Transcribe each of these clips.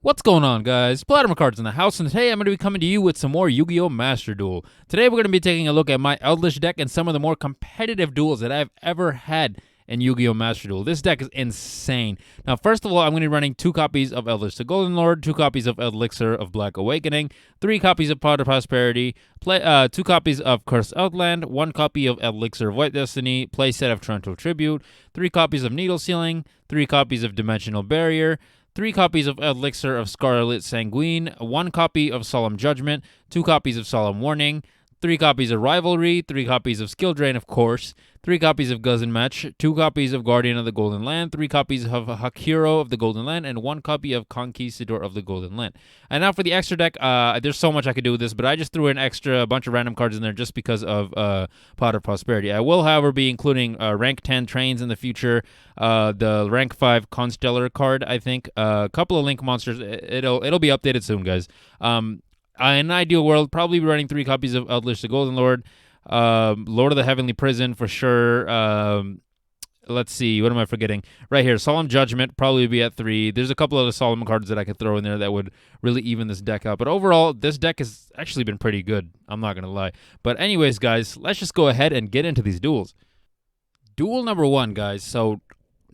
What's going on, guys? PlotArmorCards in the house, and today I'm going to be coming to you with some more Yu-Gi-Oh! Masterduel. Today we're going to be taking a look at my Eldlich deck and some of the more competitive duels that I've ever had in Yu-Gi-Oh! Masterduel. This deck is insane. Now, first of all, I'm going to be running 2 copies of Eldlich the Golden Lord, 2 copies of Elixir of Black Awakening, 3 copies of Pot of Prosperity, 2 copies of Cursed Outland, 1 copy of Elixir of White Destiny, playset of Torrential Tribute, 3 copies of Needle Sealing, 3 copies of Dimensional Barrier, 3 copies of Elixir of Scarlet Sanguine, 1 copy of Solemn Judgment, 2 copies of Solemn Warning, 3 copies of Rivalry, 3 copies of Skill Drain, of course, 3 copies of Guzz and Match, 2 copies of Guardian of the Golden Land, 3 copies of Yugioh of the Golden Land, and 1 copy of Conquistador of the Golden Land. And now for the extra deck, there's so much I could do with this, but I just threw an extra bunch of random cards in there just because of Pot of Prosperity. I will, however, be including rank 10 trains in the future, the rank 5 Constellar card, I think, a couple of Link monsters. It'll be updated soon, guys. In an ideal world, probably be running 3 copies of Eldlich the Golden Lord, Lord of the Heavenly Prison for sure. Let's see, what am I forgetting? Right here, Solemn Judgment probably be at 3. There's a couple other Solemn cards that I could throw in there that would really even this deck out. But overall, this deck has actually been pretty good. I'm not going to lie. But anyways, guys, let's just go ahead and get into these duels. Duel number 1, guys. So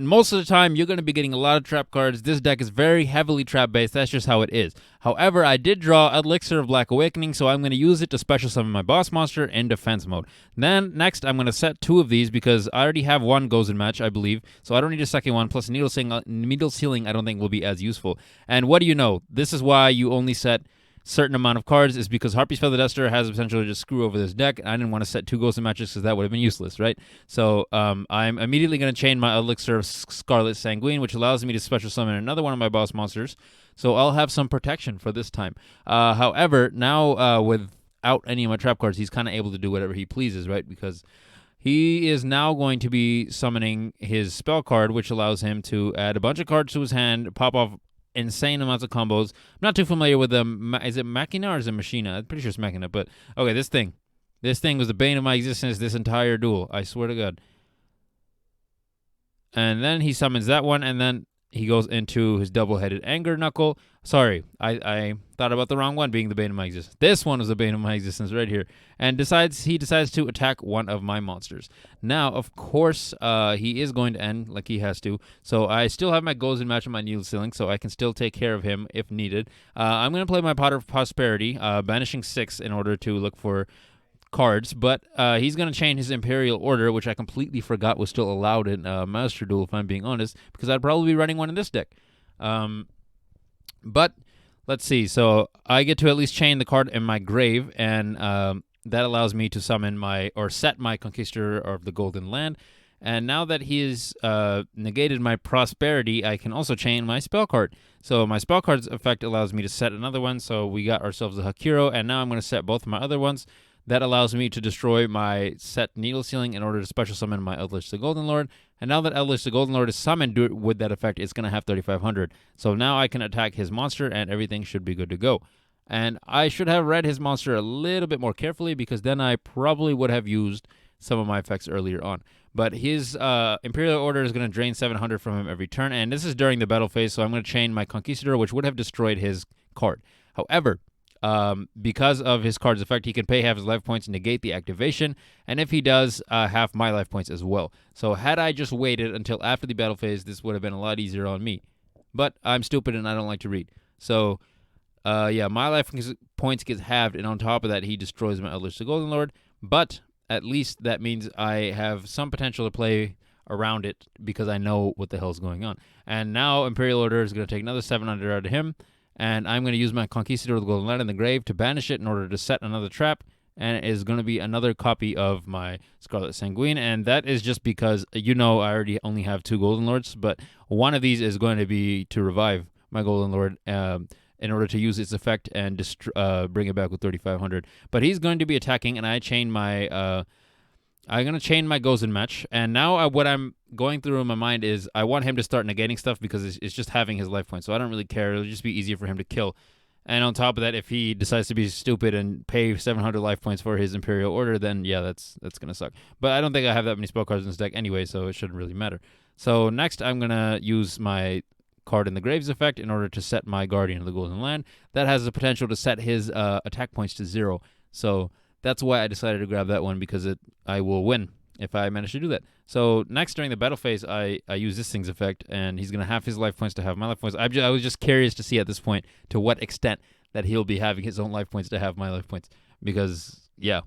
most of the time, you're going to be getting a lot of trap cards. This deck is very heavily trap-based. That's just how it is. However, I did draw Elixir of Black Awakening, so I'm going to use it to special summon my boss monster in defense mode. Then, next, I'm going to set 2 of these because I already have 1 Guzz and Match, I believe, so I don't need a second one. Plus, Needle Sealing I don't think will be as useful. And what do you know? This is why you only set certain amount of cards, is because Harpy's Feather Duster has the potential to just screw over this deck. I didn't want to set 2 Guzz and Matches because that would have been useless, right? So I'm immediately going to chain my Elixir of Scarlet Sanguine, which allows me to special summon another one of my boss monsters. So I'll have some protection for this time. However, now without any of my trap cards, he's kind of able to do whatever he pleases, right? Because he is now going to be summoning his spell card, which allows him to add a bunch of cards to his hand, pop off insane amounts of combos. I'm not too familiar with them. Is it Machina or is it Machina? I'm pretty sure it's Machina, but okay, this thing was the bane of my existence this entire duel. I swear to God. And then he summons that one, and then he goes into his double-headed Anger Knuckle. Sorry, I thought about the wrong one being the bane of my existence. This one was the bane of my existence right here. And he decides to attack one of my monsters. Now, of course, he is going to end like he has to. So I still have my Guzz and Match on my Needle Sealing, so I can still take care of him if needed. I'm going to play my Pot of Prosperity, banishing 6 in order to look for cards, but he's going to chain his Imperial Order, which I completely forgot was still allowed in Masterduel, if I'm being honest, because I'd probably be running one in this deck. But let's see. So I get to at least chain the card in my grave, and that allows me to summon set my Conquistador of the Golden Land. And now that he has negated my Prosperity, I can also chain my spell card. So my spell card's effect allows me to set another one. So we got ourselves a Yugioh, and now I'm going to set both of my other ones. That allows me to destroy my set Needle Sealing in order to special summon my Eldlich the Golden Lord. And now that Eldlich the Golden Lord is summoned with that effect, it's going to have 3,500. So now I can attack his monster, and everything should be good to go. And I should have read his monster a little bit more carefully, because then I probably would have used some of my effects earlier on. But his Imperial Order is going to drain 700 from him every turn, and this is during the battle phase, so I'm going to chain my Conquistador, which would have destroyed his card. However, because of his card's effect, he can pay half his life points and negate the activation, and if he does, half my life points as well. So had I just waited until after the battle phase, this would have been a lot easier on me. But I'm stupid and I don't like to read. So, yeah, my life points gets halved, and on top of that, he destroys my Eldlich the Golden Lord. But at least that means I have some potential to play around it, because I know what the hell's going on. And now Imperial Order is going to take another 700 out of him. And I'm going to use my Conquistador of the Golden Land in the grave to banish it in order to set another trap. And it is going to be another copy of my Scarlet Sanguine. And that is just because, I already only have 2 Golden Lords. But one of these is going to be to revive my Golden Lord in order to use its effect and bring it back with 3,500. But he's going to be attacking, and I chain my... I'm going to chain my Guzz and Match, and now what I'm going through in my mind is I want him to start negating stuff, because it's just having his life points, so I don't really care. It'll just be easier for him to kill. And on top of that, if he decides to be stupid and pay 700 life points for his Imperial Order, then yeah, that's going to suck. But I don't think I have that many spell cards in this deck anyway, so it shouldn't really matter. So next, I'm going to use my card in the Graves effect in order to set my Guardian of the Golden Land. That has the potential to set his attack points to 0. So that's why I decided to grab that one, because I will win if I manage to do that. So next, during the battle phase, I use this thing's effect, and he's going to have his life points to have my life points. I was just curious to see at this point to what extent that he'll be having his own life points to have my life points. Because, yeah,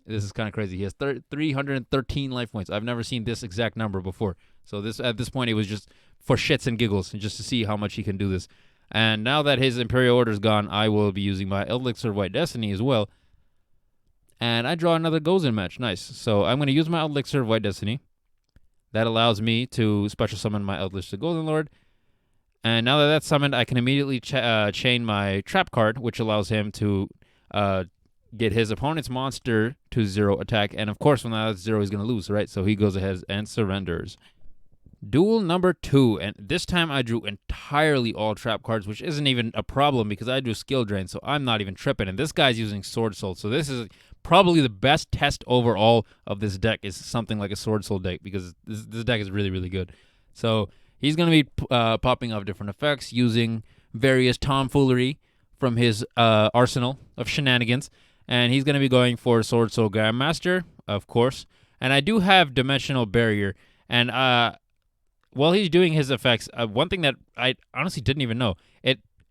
this is kind of crazy. He has 313 life points. I've never seen this exact number before. So at this point, it was just for shits and giggles, and just to see how much he can do this. And now that his Imperial Order is gone, I will be using my Eldlich of White Destiny as well. And I draw another Gozen match. Nice. So I'm going to use my Eldlich of White Destiny. That allows me to special summon my Eldlich the Golden Lord. And now that that's summoned, I can immediately chain my trap card, which allows him to get his opponent's monster to 0 attack. And of course, when that's 0, he's going to lose, right? So he goes ahead and surrenders. Duel number 2, and this time I drew entirely all trap cards, which isn't even a problem because I drew skill drain, so I'm not even tripping. And this guy's using Sword Soul, so this is probably the best test overall of this deck, is something like a Sword Soul deck, because this deck is really, really good. So he's going to be popping off different effects using various tomfoolery from his arsenal of shenanigans. And he's going to be going for Sword Soul Grandmaster, of course. And I do have Dimensional Barrier. And while he's doing his effects, one thing that I honestly didn't even know,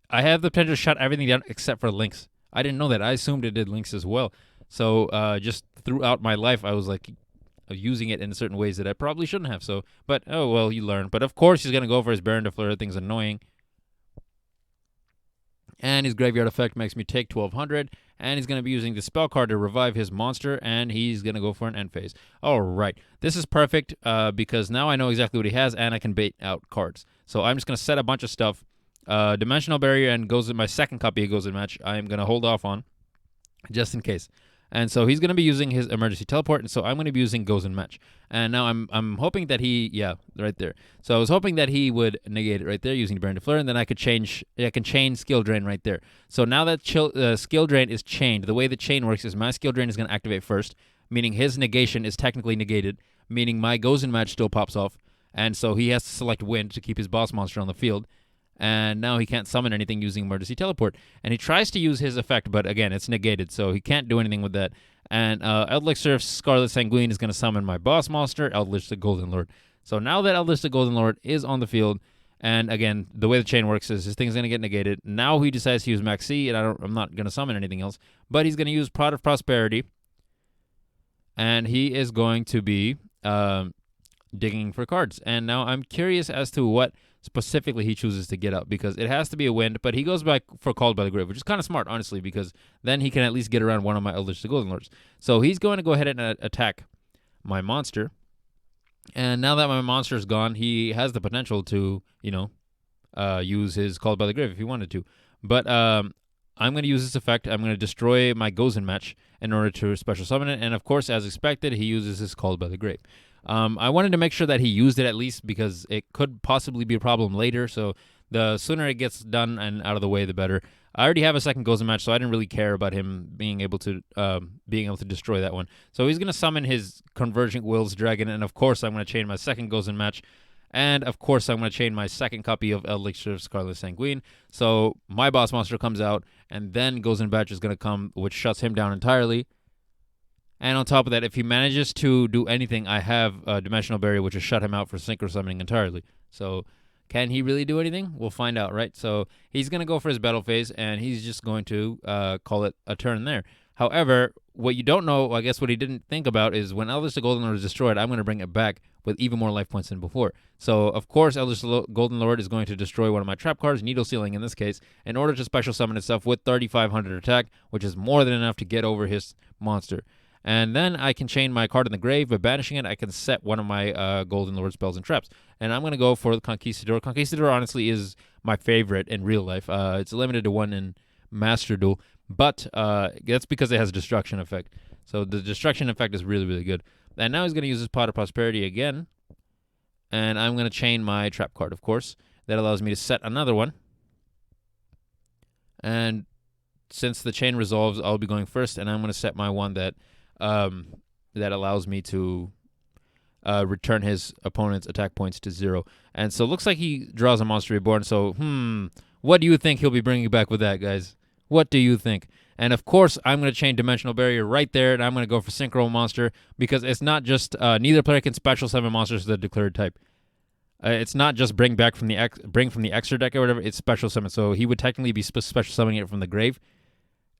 I have the potential to shut everything down except for links. I didn't know that. I assumed it did links as well. So just throughout my life, I was like using it in certain ways that I probably shouldn't have. So, but oh well, you learn. But of course, he's going to go for his Baron de Fleur. That thing's annoying. And his graveyard effect makes me take 1200. And he's going to be using the spell card to revive his monster. And he's going to go for an end phase. All right. This is perfect because now I know exactly what he has. And I can bait out cards. So I'm just going to set a bunch of stuff. Dimensional Barrier and goes in my second copy of Gozen Match. I am going to hold off on just in case. And so he's going to be using his Emergency Teleport, and so I'm going to be using Gozen Match. And now I'm hoping that yeah, right there. So I was hoping that he would negate it right there using Baron de Fleur, and then I can chain Skill Drain right there. So now that Skill Drain is chained, the way the chain works is my Skill Drain is going to activate first, meaning his negation is technically negated, meaning my Gozen Match still pops off, and so he has to select Wind to keep his boss monster on the field. And now he can't summon anything using Emergency Teleport. And he tries to use his effect, but again, it's negated, so he can't do anything with that. And Eldlich of Scarlet Sanguine is going to summon my boss monster, Eldlich the Golden Lord. So now that Eldlich the Golden Lord is on the field, and again, the way the chain works is his thing's going to get negated. Now he decides to use Maxi, and I'm not going to summon anything else. But he's going to use Pot of Prosperity. And he is going to be digging for cards. And now I'm curious as to what specifically he chooses to get out, because it has to be a Wind, but he goes back for Called by the Grave, which is kind of smart, honestly, because then he can at least get around one of my Eldlich the Golden Lords. So he's going to go ahead and attack my monster. And now that my monster is gone, he has the potential to, use his Called by the Grave if he wanted to. But I'm going to use this effect. I'm going to destroy my Gozen Match in order to special summon it. And of course, as expected, he uses his Called by the Grave. I wanted to make sure that he used it at least, because it could possibly be a problem later. So the sooner it gets done and out of the way, the better. I already have a second Gozen Match, so I didn't really care about him being able to destroy that one. So he's going to summon his Convergent Wills Dragon, and of course I'm going to chain my second Gozen Match. And of course I'm going to chain my second copy of Eldlich of Scarlet Sanguine. So my boss monster comes out, and then Gozen Match is going to come, which shuts him down entirely. And on top of that, if he manages to do anything, I have a Dimensional Barrier, which will shut him out for Synchro Summoning entirely. So can he really do anything? We'll find out, right? So he's going to go for his battle phase, and he's just going to call it a turn there. However, what you don't know, I guess what he didn't think about, is when Eldlich the Golden Lord is destroyed, I'm going to bring it back with even more life points than before. So, of course, Eldlich the Golden Lord is going to destroy one of my trap cards, Needle Sealing in this case, in order to special summon itself with 3,500 attack, which is more than enough to get over his monster. And then I can chain my card in the grave. By banishing it, I can set one of my Golden Lord spells and traps. And I'm going to go for the Conquistador. Conquistador, honestly, is my favorite in real life. It's limited to 1 in Masterduel, but that's because it has a Destruction effect. So the Destruction effect is really, really good. And now he's going to use his Pot of Prosperity again. And I'm going to chain my trap card, of course. That allows me to set another one. And since the chain resolves, I'll be going first. And I'm going to set my one that allows me to return his opponent's attack points to 0. And so it looks like he draws a Monster Reborn. So, what do you think he'll be bringing back with that, guys? What do you think? And of course, I'm going to chain Dimensional Barrier right there, and I'm going to go for Synchro Monster because it's not just neither player can special summon monsters of the declared type. It's not just bring from the extra deck or whatever. It's special summon. So he would technically be special summoning it from the grave.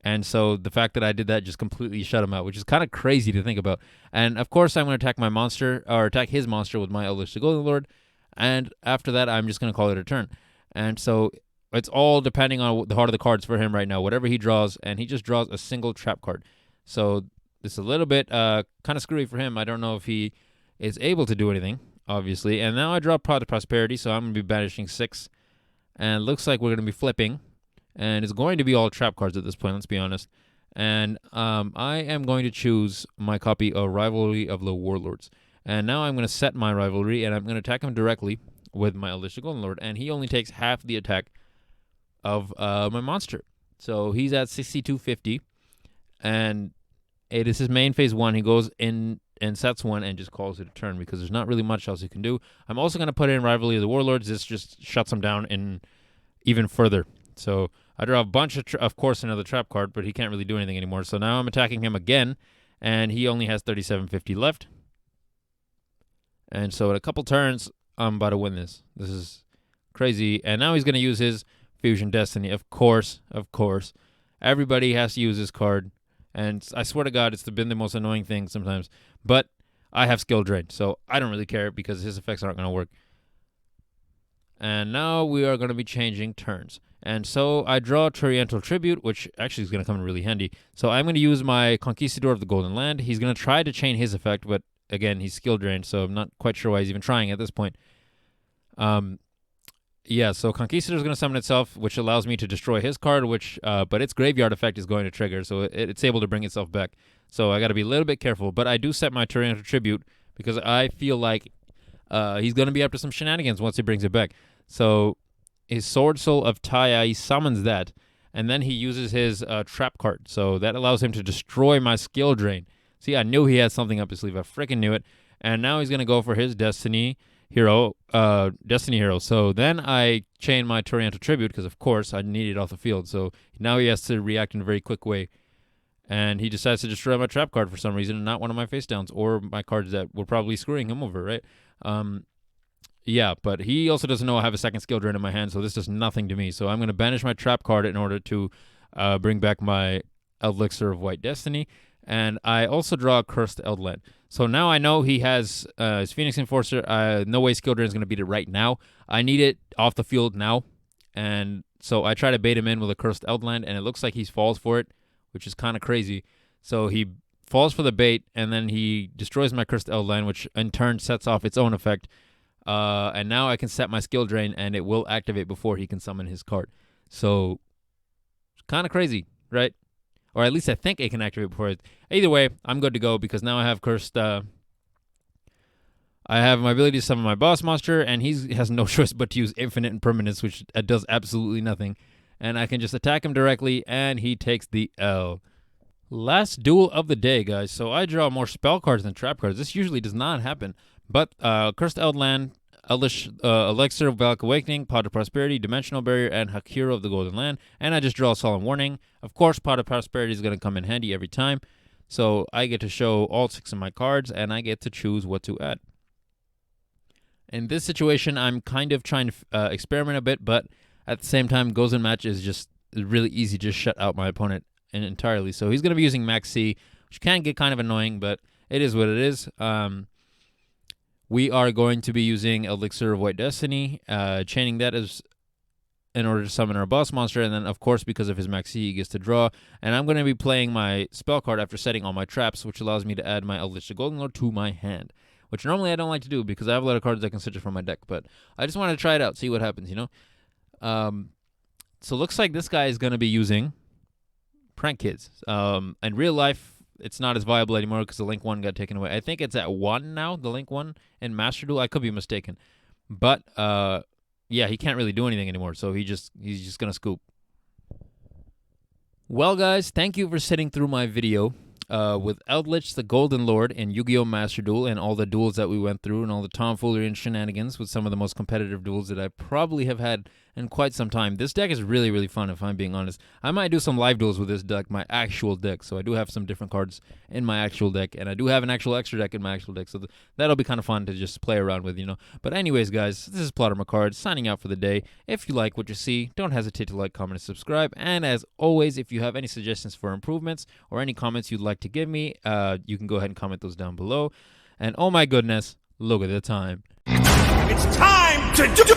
And so the fact that I did that just completely shut him out, which is kind of crazy to think about. And of course, I'm going to attack my monster, or attack his monster with my Eldlich the Golden Lord. And after that, I'm just going to call it a turn. And so it's all depending on the heart of the cards for him right now. Whatever he draws, and he just draws a single trap card. So it's a little bit kind of screwy for him. I don't know if he is able to do anything, obviously. And now I draw Pot of Prosperity, so I'm going to be banishing 6. And it looks like we're going to be flipping. And it's going to be all trap cards at this point, let's be honest. And I am going to choose my copy of Rivalry of the Warlords. And now I'm going to set my Rivalry, and I'm going to attack him directly with my Eldlich the Golden Lord. And he only takes half the attack of my monster. So he's at 6250. And it is his main phase 1. He goes in and sets 1 and just calls it a turn because there's not really much else he can do. I'm also going to put in Rivalry of the Warlords. This just shuts him down in even further. So I draw a bunch of course, another trap card, but he can't really do anything anymore. So now I'm attacking him again, and he only has 3750 left. And so in a couple turns, I'm about to win this. This is crazy. And now he's going to use his Fusion Destiny. Of course. Everybody has to use this card. And I swear to God, it's been the most annoying thing sometimes. But I have Skill Drain, so I don't really care because his effects aren't going to work. And now we are going to be changing turns. And so I draw Turiental Tribute, which actually is going to come in really handy. So I'm going to use my Conquistador of the Golden Land. He's going to try to chain his effect, but again, he's skill drained, so I'm not quite sure why he's even trying at this point. Yeah, so Conquistador is going to summon itself, which allows me to destroy his card, but its graveyard effect is going to trigger, so it's able to bring itself back. So I got to be a little bit careful, but I do set my Turiental Tribute because I feel like he's going to be up to some shenanigans once he brings it back. So his Sword Soul of Taya, he summons that, and then he uses his trap card. So that allows him to destroy my skill drain. See, I knew he had something up his sleeve. I freaking knew it. And now he's going to go for his Destiny Hero. So then I chain my Turiental Tribute because, of course, I need it off the field. So now he has to react in a very quick way. And he decides to destroy my trap card for some reason and not one of my face downs or my cards that were probably screwing him over, right? Yeah, but he also doesn't know I have a second skill drain in my hand, so this does nothing to me. So I'm going to banish my trap card in order to bring back my Elixir of White Destiny. And I also draw a Cursed Eldland. So now I know he has his Phoenix Enforcer. No way skill drain is going to beat it right now. I need it off the field now. And so I try to bait him in with a Cursed Eldland, and it looks like he falls for it, which is kind of crazy. So he falls for the bait, and then he destroys my Cursed Eldland, which in turn sets off its own effect. And now I can set my skill drain, and it will activate before he can summon his card. So, it's kind of crazy, right? Or at least I think it can activate before it. Either way, I'm good to go because now I have cursed. I have my ability to summon my boss monster, and he has no choice but to use Infinite Impermanence, which does absolutely nothing. And I can just attack him directly, and he takes the L. Last duel of the day, guys. So I draw more spell cards than trap cards. This usually does not happen. But Cursed Eldland, Eldlich, Elixir of Valak Awakening, Pot of Prosperity, Dimensional Barrier, and Hakira of the Golden Land. And I just draw a Solemn Warning. Of course, Pot of Prosperity is going to come in handy every time. So I get to show all 6 of my cards, and I get to choose what to add. In this situation, I'm kind of trying to experiment a bit, but at the same time, Goes in Match is just really easy to just shut out my opponent entirely. So he's going to be using Max C, which can get kind of annoying, but it is what it is. We are going to be using Elixir of White Destiny, chaining that as in order to summon our boss monster, and then, of course, because of his Max C, he gets to draw. And I'm going to be playing my spell card after setting all my traps, which allows me to add my Eldlich the Golden Lord to my hand, which normally I don't like to do because I have a lot of cards I can switch from my deck, but I just wanted to try it out, see what happens, you know? So looks like this guy is going to be using Prank Kids. In real life, it's not as viable anymore because the Link 1 got taken away. I think it's at 1 now, the Link 1 in Masterduel. I could be mistaken. But, yeah, he can't really do anything anymore, so he's just going to scoop. Well, guys, thank you for sitting through my video. with Eldlich, the Golden Lord, and Yu-Gi-Oh! Master Duel, and all the duels that we went through, and all the tomfoolery and shenanigans with some of the most competitive duels that I probably have had in quite some time. This deck is really, really fun, if I'm being honest. I might do some live duels with this deck, my actual deck. So I do have some different cards in my actual deck, and I do have an actual extra deck in my actual deck. So that'll be kind of fun to just play around with, But anyways, guys, this is PlotArmorCards signing out for the day. If you like what you see, don't hesitate to like, comment, and subscribe. And as always, if you have any suggestions for improvements or any comments you'd like to give me, you can go ahead and comment those down below. And oh my goodness, look at the time. It's time to do